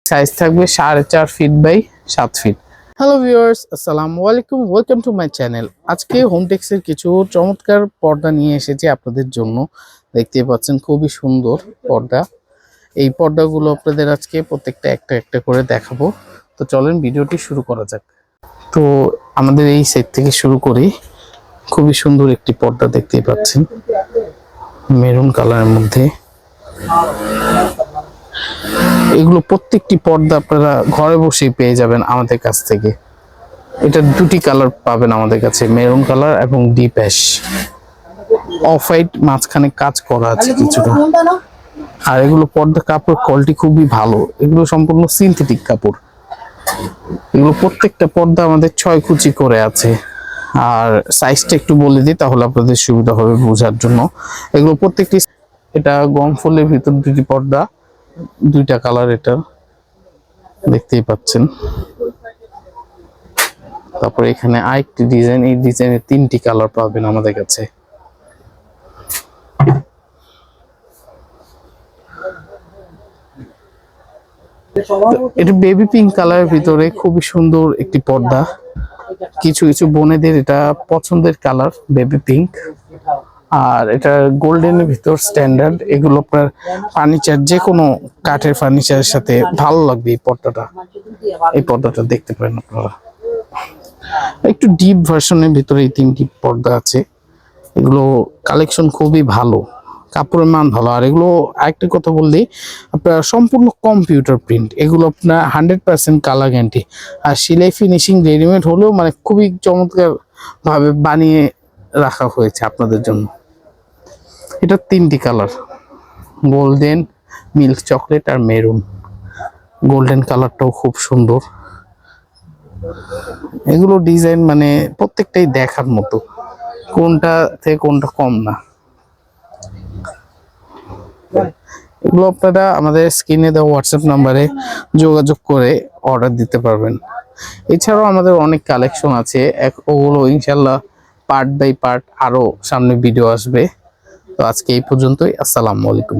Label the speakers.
Speaker 1: Size থাকবে 4.5 feet by 7 feet. Hello viewers, আসসালামু আলাইকুম, ওয়েলকাম টু মাই চ্যানেল। আজকে হোমটেক্সের কিছু চমৎকার পর্দা নিয়ে এসেছি আপনাদের জন্য। দেখতে পাচ্ছেন খুবই সুন্দর পর্দা। এই পর্দাগুলো আপনাদের আজকে প্রত্যেকটা একটা একটা করে দেখাবো। তো চলেন ভিডিওটি শুরু করা যাক। তো আমাদের এই সাইড থেকে শুরু করি। খুবই সুন্দর একটি পর্দা দেখতেই পাচ্ছেন, মেরুন কালারের মধ্যে। এগুলো প্রত্যেকটি পর্দা আপনারা ঘরে বসেই পেয়ে যাবেন আমাদের কাছ থেকে। এটা দুটি কালার পাবেন আমাদের কাছে, মেরুন কালার এবং ডিপ অ্যাশ। অফ হোয়াইট মাঝখানে কাজ করা আছে কিছুটা। আর এগুলো পর্দা কাপড় কোয়ালিটি খুবই ভালো, এগুলো সম্পূর্ণ সিনথেটিক কাপড়। এগুলো প্রত্যেকটা পর্দা আমাদের 6 কুচি করে আছে। আর সাইজটা একটু বলে দিই তাহলে আপনাদের সুবিধা হবে বোঝার জন্য। এগুলো প্রত্যেকটি, এটা গম ফুলের ভিতর দুটি পর্দা, দুইটা কালার, এটা দেখতেই পাচ্ছেন। তারপরে এখানে আরেকটি ডিজাইন, এই ডিজাইনের 3টি কালার পাবেন আমাদের কাছে। এটা বেবি পিঙ্ক কালারের ভিতরে খুবই সুন্দর একটি পর্দা। কিছু কিছু বোনেদের এটা পছন্দের কালার, বেবি পিঙ্ক। আর এটা গোল্ডেনের ভিতর স্ট্যান্ডার্ড। এগুলো আপনার ফার্নিচার, যে কোনো কাঠের ফার্নিচারের সাথে ভালো লাগবে এই পর্দাটা। এই পর্দাটা দেখতে পারেন আপনারা। একটু ডিপ ভার্সনের ভিতরে এই 3টি পর্দা আছে। এগুলো কালেকশন খুবই ভালো, কাপড়ের মান ভালো। আর এগুলো আরেকটা কথা বললেই, আপনার সম্পূর্ণ কম্পিউটার প্রিন্ট। এগুলো আপনার 100% কালার গ্যারান্টি। আর সেলাই ফিনিশিং রেডিমেড হলেও মানে খুবই চমৎকার ভাবে বানিয়ে রাখা হয়েছে আপনাদের জন্য। এটা 3টি কালার, গোল্ডেন, মিল্ক চকলেট আর মেরুন। গোল্ডেন কালারটাও খুব সুন্দর। এগুলো ডিজাইন মানে প্রত্যেকটাই দেখার মতো, কোনটা থেকে কোনটা কম না। এগুলো আপনারা আমাদের স্ক্রিনে দেওয়া হোয়াটসঅ্যাপ নাম্বারে যোগাযোগ করে অর্ডার দিতে পারবেন। এছাড়াও আমাদের অনেক কালেকশন আছে, ওগুলো ইনশাল্লাহ পার্ট বাই পার্ট আরো সামনে ভিডিও আসবে। তো আজকে এই পর্যন্তই। আসসালামু আলাইকুম।